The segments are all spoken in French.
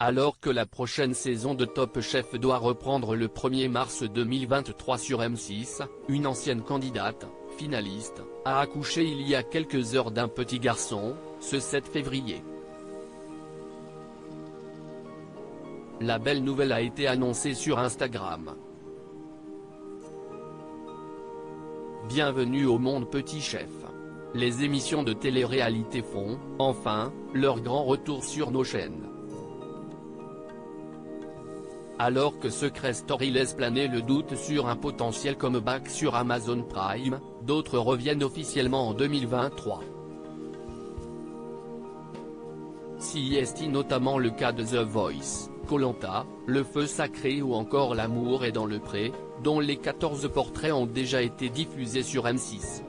Alors que la prochaine saison de Top Chef doit reprendre le 1er mars 2023 sur M6, une ancienne candidate, finaliste, a accouché il y a quelques heures d'un petit garçon, ce 7 février. La belle nouvelle a été annoncée sur Instagram. Bienvenue au monde Petit Chef. Les émissions de télé-réalité font, enfin, leur grand retour sur nos chaînes. Alors que Secret Story laisse planer le doute sur un potentiel comeback sur Amazon Prime, d'autres reviennent officiellement en 2023. CIST, notamment le cas de The Voice, Koh-Lanta, Le Feu Sacré ou encore L'amour est dans le pré, dont les 14 portraits ont déjà été diffusés sur M6.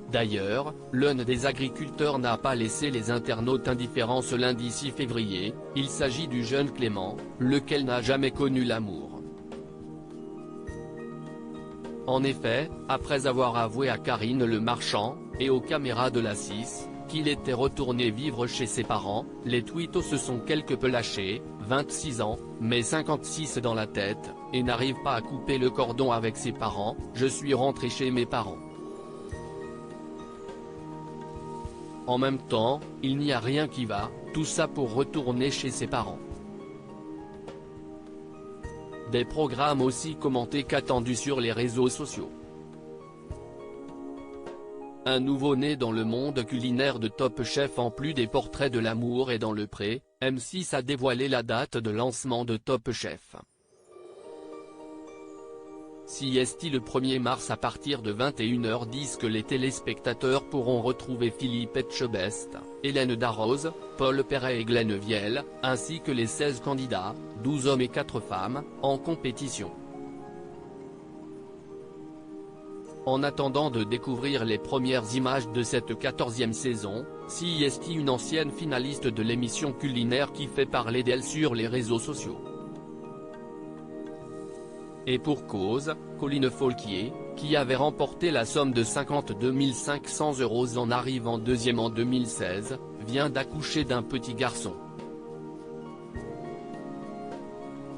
D'ailleurs, l'un des agriculteurs n'a pas laissé les internautes indifférents ce lundi 6 février, il s'agit du jeune Clément, lequel n'a jamais connu l'amour. En effet, après avoir avoué à Karine Le Marchand, et aux caméras de la 6, qu'il était retourné vivre chez ses parents, les tweetos se sont quelque peu lâchés, 26 ans, mais 56 dans la tête, et n'arrive pas à couper le cordon avec ses parents, je suis rentré chez mes parents. En même temps, il n'y a rien qui va, tout ça pour retourner chez ses parents. Des programmes aussi commentés qu'attendus sur les réseaux sociaux. Un nouveau-né dans le monde culinaire de Top Chef. En plus des portraits de L'amour est dans le pré, M6 a dévoilé la date de lancement de Top Chef. CIST le 1er mars à partir de 21h10 que les téléspectateurs pourront retrouver Philippe Etchebest, Hélène Darroze, Paul Perret et Glenn Vielle, ainsi que les 16 candidats, 12 hommes et 4 femmes, en compétition. En attendant de découvrir les premières images de cette 14e saison, CIST, une ancienne finaliste de l'émission culinaire qui fait parler d'elle sur les réseaux sociaux. Et pour cause, Colline Folquier, qui avait remporté la somme de 52 500 € en arrivant deuxième en 2016, vient d'accoucher d'un petit garçon.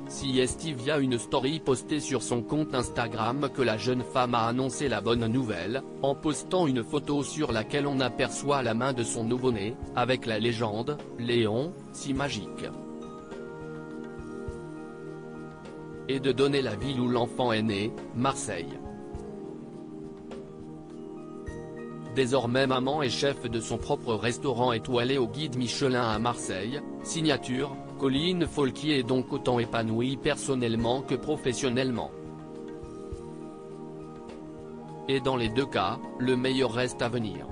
CIST via une story postée sur son compte Instagram que la jeune femme a annoncé la bonne nouvelle, en postant une photo sur laquelle on aperçoit la main de son nouveau-né, avec la légende « Léon, si magique ». Et de donner la ville où l'enfant est né, Marseille. Désormais maman et chef de son propre restaurant étoilé au guide Michelin à Marseille, signature, Colline Folquier est donc autant épanouie personnellement que professionnellement. Et dans les deux cas, le meilleur reste à venir.